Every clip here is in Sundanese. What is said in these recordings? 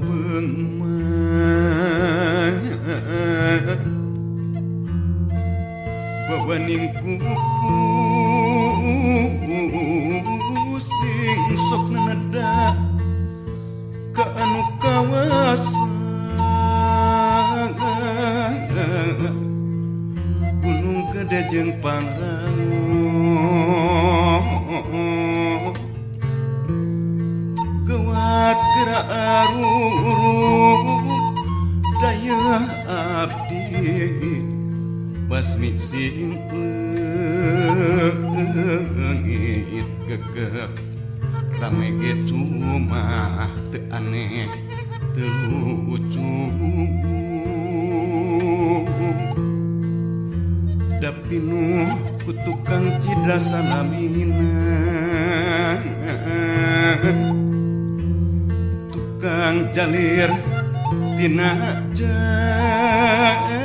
pengmah bawaning kuku sing sok nada ka anu kawasan gunung gede jeung pangrango gawat gerak aruruk daya abdi basmi sing leungit gegep rame ge cuma teu aneh teu lucu tapi nu kutukang cidra salamina tukang jalir tina janji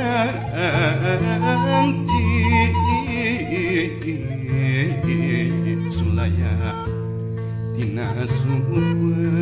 sulaya tina supaya